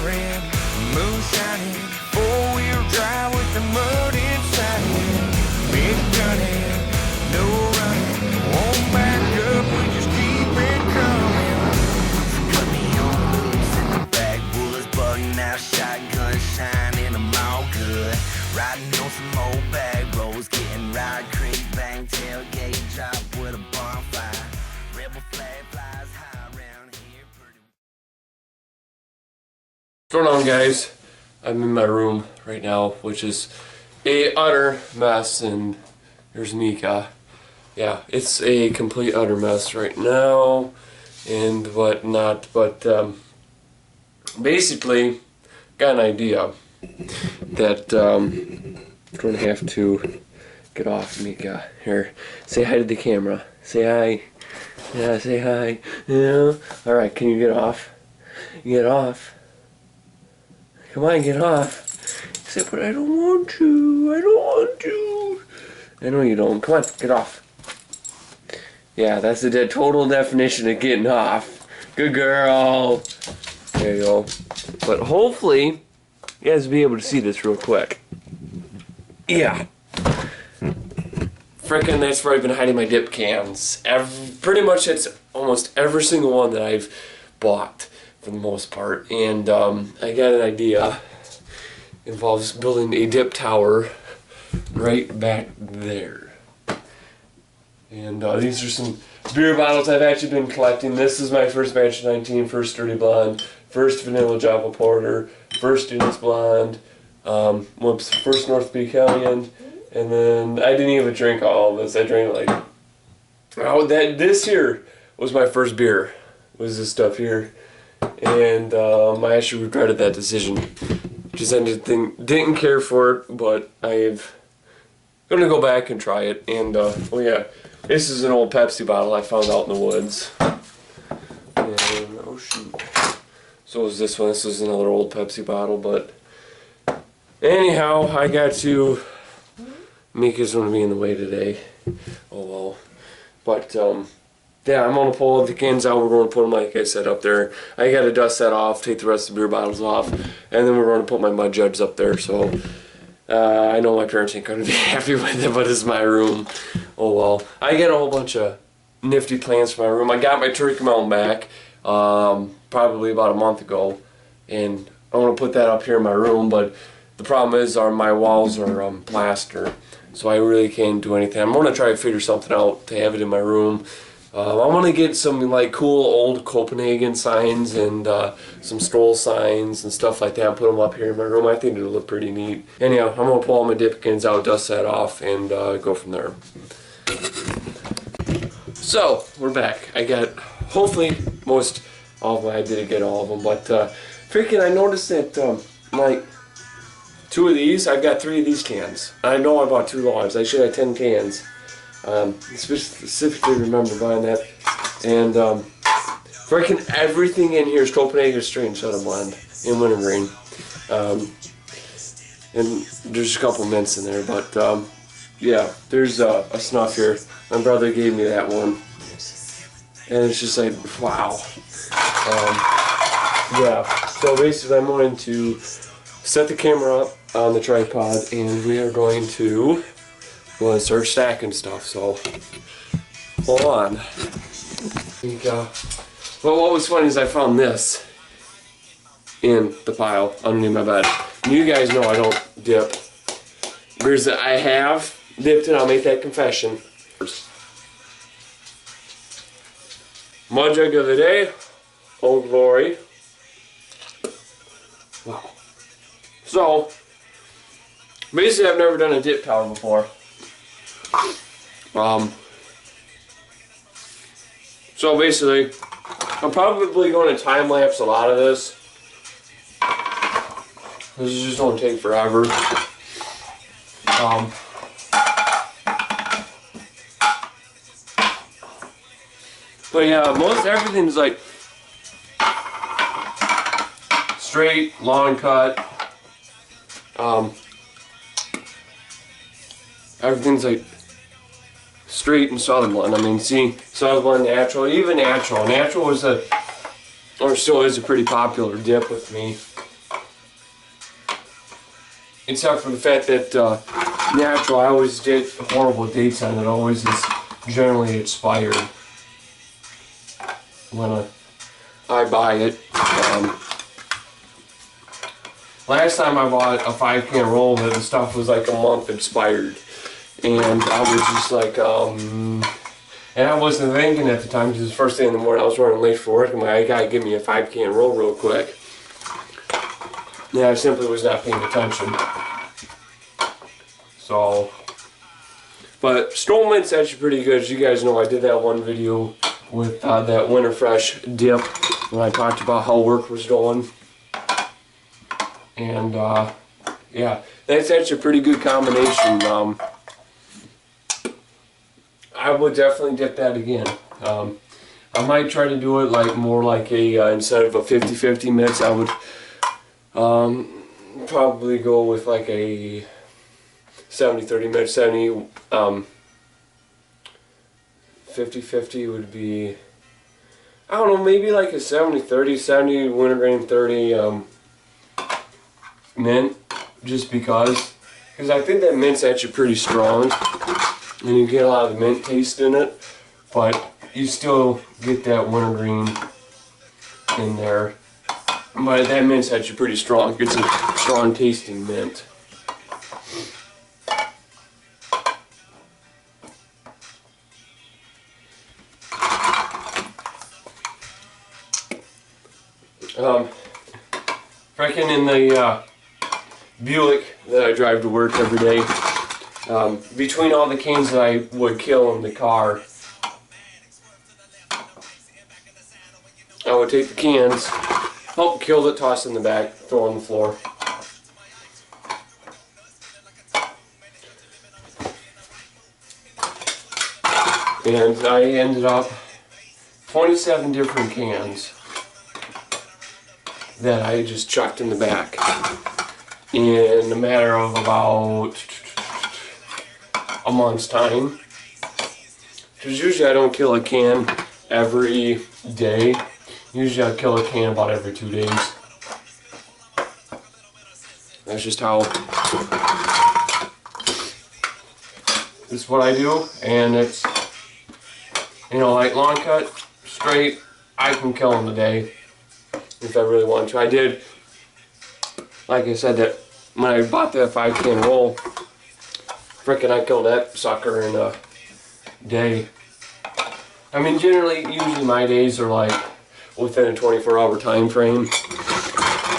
rim, moon shining, four-wheel drive with the mud inside it. Big gunning, no running, won't back up, we just keep it coming. Cut me on loose in the backwoods, bugging out, shotgun shining, I'm all good. Riding on some old back roads, getting Ride Creek, bang, tailgate drop with a bonfire. Rebel flag flies high around here. What's going on, guys? I'm in my room right now, which is a utter mess, and there's Mika. Yeah, it's a complete utter mess right now and whatnot, but basically got an idea that I'm going to have to get off Mika. Here, say hi to the camera. Say hi. Yeah, say hi. Yeah. Alright, can you get off? Get off. Come on, get off. Say, but I don't want to. I don't want to. I know you don't. Come on, get off. Yeah, that's the total definition of getting off. Good girl. There you go. But hopefully, you guys will be able to see this real quick. Yeah. Frickin', that's where I've been hiding my dip cans. Pretty much it's almost every single one that I've bought for the most part. And I got an idea. It involves building a dip tower right back there. And these are some beer bottles I've actually been collecting. This is my first batch of 19, first Sturdy Blonde, first Vanilla Java Porter, first Student's Blonde, first North Peak Hellion, and then I didn't even drink all of this. I drank like, this here was my first beer, was this stuff here. And I actually regretted that decision. Just didn't care for it, but I'm gonna go back and try it. And oh yeah, this is an old Pepsi bottle I found out in the woods. And oh shoot, so was this one. This was another old Pepsi bottle, but anyhow, I got to. Mika's gonna be in the way today. Oh well, but yeah, I'm going to pull the cans out. We're going to put them, like I said, up there. I got to dust that off, take the rest of the beer bottles off, and then we're going to put my mud jugs up there. So I know my parents ain't going to be happy with it, but it's my room. Oh well. I got a whole bunch of nifty plans for my room. I got my Turkey Mountain back probably about a month ago, and I want to put that up here in my room, but the problem is my walls are plaster, so I really can't do anything. I'm going to try to figure something out to have it in my room. I want to get some like cool old Copenhagen signs and some stroll signs and stuff like that and put them up here in my room. I think it'll look pretty neat. Anyhow, I'm going to pull all my dip cans out, dust that off, and go from there. So, we're back. I got, hopefully, all of them. I didn't get all of them, but freaking I noticed that like 2 of these, I've got 3 of these cans. I know I bought 2 logs. I should have 10 cans. Specifically remember buying that, and freaking everything in here is Copenhagen Straight Soda Blend in wintergreen, and there's a couple mints in there, but yeah, there's a snuff here. My brother gave me that one, and it's just like wow. Yeah, so basically I'm going to set the camera up on the tripod, and we are going to start stacking stuff, so hold on. There you go. Well, what was funny is I found this in the pile underneath my bed. And you guys know I don't dip. I have dipped, and I'll make that confession. Mud jug of the day, Old Glory. Wow. So, basically I've never done a dip tower before. So basically, I'm probably going to time lapse a lot of this. This is just going to take forever. But yeah, most everything's like straight, long cut. Everything's like straight and solid blend. I mean, see, solid blend, natural, even natural. Natural was or still is a pretty popular dip with me. except for the fact that natural, I always get horrible dates on it. Always is generally expired when I buy it. Last time I bought a 5-can roll, the stuff was like a month expired, and I was just like, and I wasn't thinking at the time because it was the first thing in the morning. I was running late for work. I'm like, I gotta give me a 5-can roll real quick. Yeah, I simply was not paying attention. So, but Stroll Mint's actually pretty good. As you guys know, I did that one video with that Winter Fresh dip when I talked about how work was going. And yeah, that's actually a pretty good combination. I would definitely dip that again. I might try to do it like more like a instead of a 50-50 mix, I would probably go with like a 70-30 mix. 50-50 would be, I don't know, maybe like a 70-30, 70 wintergreen, 30 mint, just because I think that mint's actually pretty strong and you get a lot of the mint taste in it, but you still get that wintergreen in there. But that mint's actually pretty strong. It's a strong tasting mint. Freaking in the Buick that I drive to work every day, between all the cans that I would kill in the car, I would take the cans, help kill it, toss in the back, throw on the floor. And I ended up 27 different cans that I just chucked in the back in a matter of about a month's time. Because usually I don't kill a can every day. Usually I kill a can about every 2 days. That's just how, this is what I do, and it's, you know, like long cut, straight, I can kill them a day if I really want to. I did, like I said, that when I bought that 5-can roll, frickin' I killed that sucker in a day. I mean, usually my days are like within a 24-hour time frame.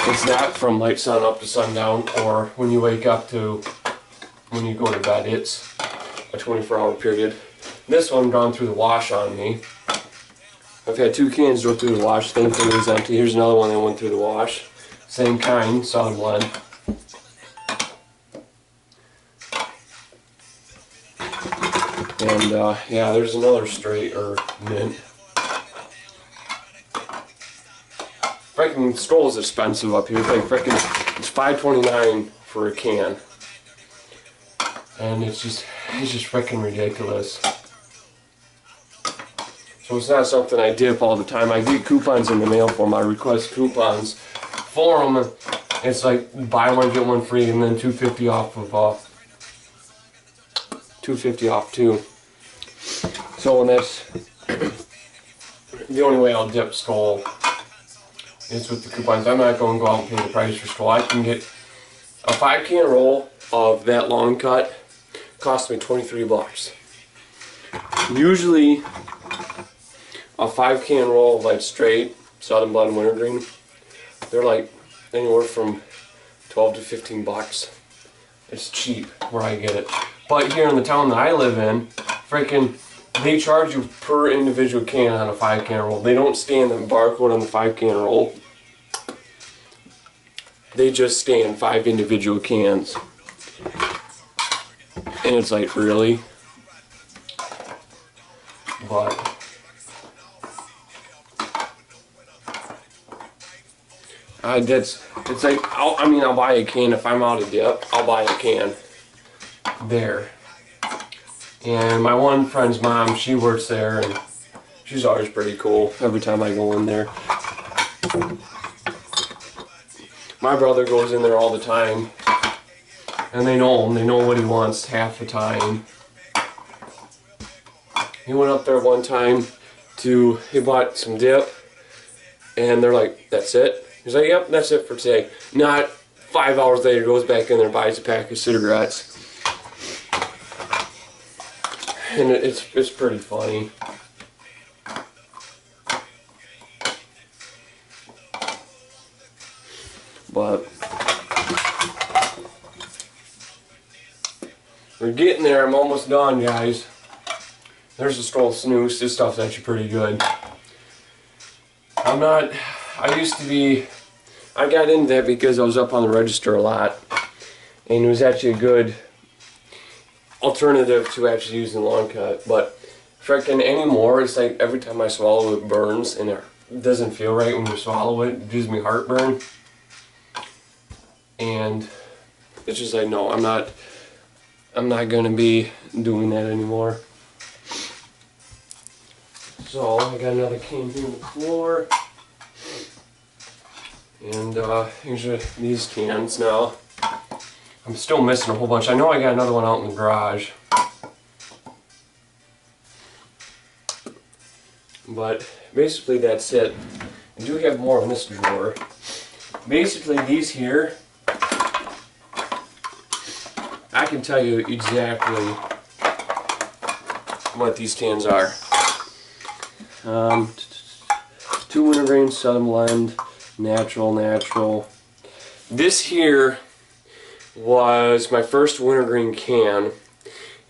It's not from like sun up to sundown, or when you wake up to when you go to bed. It's a 24-hour period. This one gone through the wash on me. I've had 2 cans go through the wash. Thankfully it was empty. Here's another one that went through the wash. Same kind, solid blend. And yeah, there's another straight or mint. Freaking Stroll is expensive up here. It's like freaking, it's $5.29 for a can, and it's just freaking ridiculous. So it's not something I dip all the time. I get coupons in the mail for them. I request coupons for them. It's like buy one get one free, and then $2.50 off of $2.50 off too. So that's the only way I'll dip Stroll. It's with the coupons. I'm not going to go out and pay the price for Stroll. I can get a 5-can roll of that long cut. Cost me 23 bucks. Usually a 5-can roll of like straight Southern Blonde Wintergreen, they're like anywhere from 12 to 15 bucks. It's cheap where I get it. But here in the town that I live in, freaking, they charge you per individual can on a 5-can roll. They don't scan the barcode on the 5-can roll. They just scan 5 individual cans. And it's like, really? But it's like, I'll buy a can if I'm out of dip. I'll buy a can there. And my one friend's mom, she works there, and she's always pretty cool every time I go in there. My brother goes in there all the time, and they know him. They know what he wants half the time. He went up there one time he bought some dip, and they're like, "That's it?" He's like, "Yep, that's it for today." Not 5 hours later, goes back in there, buys a pack of cigarettes, and it's pretty funny. But we're getting there. I'm almost done, guys. There's a Stroll Snooze. This stuff's actually pretty good. I got into that because I was up on the register a lot, and it was actually a good alternative to actually using lawn cut. But freaking anymore, it's like every time I swallow it burns, and it doesn't feel right when you swallow it. It gives me heartburn. And it's just like, no, I'm not gonna be doing that anymore. So I got another can here on the floor, and here's these cans now. I'm still missing a whole bunch. I know I got another one out in the garage, but basically that's it. I do have more in this drawer. Basically these here, I can tell you exactly what these cans are. 2 wintergreen, Southern Blend, natural. This here was my first wintergreen can.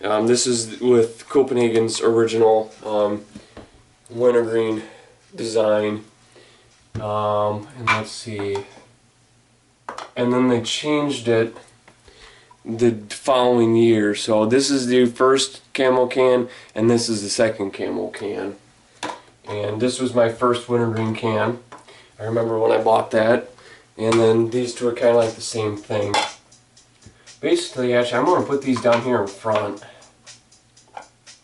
This is with Copenhagen's original wintergreen design. And let's see. And then they changed it the following year. So this is the first camo can, and this is the second camo can. And this was my first wintergreen can. I remember when I bought that. And then these two are kind of like the same thing. Basically, actually, I'm going to put these down here in front,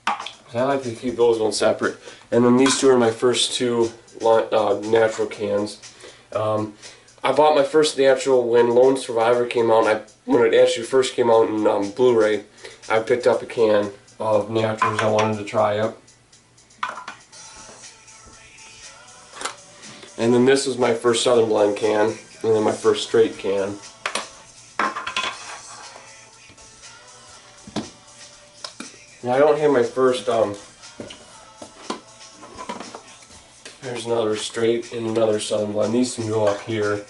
because I like to keep those ones separate. And then these two are my first two natural cans. I bought my first natural when Lone Survivor came out. When it actually first came out in Blu-ray, I picked up a can of naturals. I wanted to try it. And then this was my first Southern Blend can, and then my first straight can. Now I don't have my first, there's another straight and another Southern Blend. These can go up here.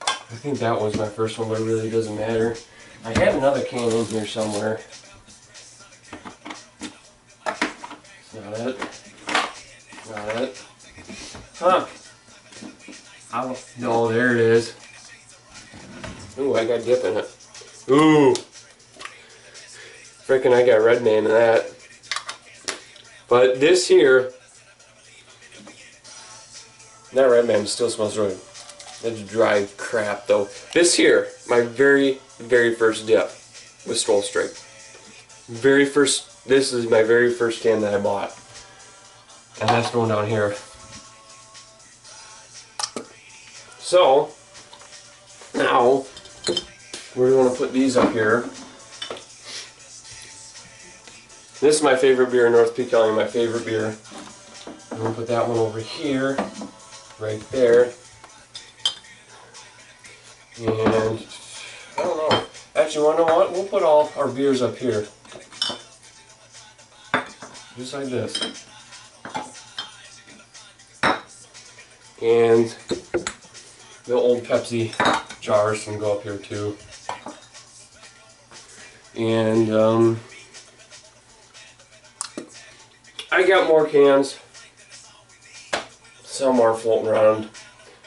I think that was my first one, but it really doesn't matter. I had another can in here somewhere. Not it. Not it. Huh. No, there it is. Ooh, I got dip in it. Ooh. Frickin' I got Red Man in that. But this here, that Red Man still smells really, that's dry crap though. This here, my very first dip with Stroll Straight. This is my very first can that I bought. And that's going down here. So, now, we're going to put these up here. This is my favorite beer, North Peak County, my favorite beer. I'm going to put that one over here, right there. And, I don't know. Actually, you know what? We'll put all our beers up here. Just like this. And the old Pepsi jars can go up here too. And I got more cans. Some are floating around.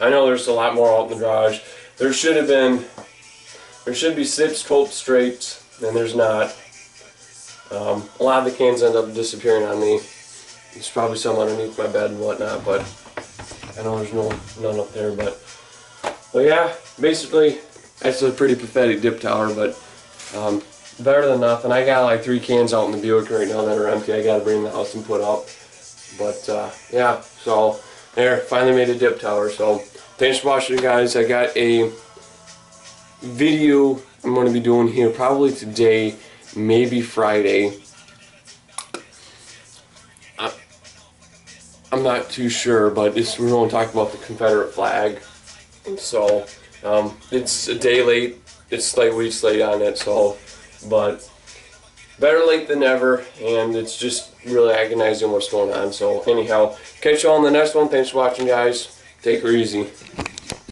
I know there's a lot more out in the garage. There should be 6 12 straights, and there's not. A lot of the cans end up disappearing on me. There's probably some underneath my bed and whatnot, but I know there's none up there. But yeah, basically that's a pretty pathetic dip tower, but better than nothing. I got like 3 cans out in the Buick right now that are empty. I gotta bring in the house and put up. But yeah, so there, finally made a dip tower. So thanks for watching, guys. I got a video I'm going to be doing here probably today, maybe Friday. I'm not too sure, but we're going to talk about the Confederate flag. So it's a day late. It's slight weeks late on it. So, but better late than never. And it's just really agonizing what's going on. So anyhow, catch you all in the next one. Thanks for watching, guys. Take her easy.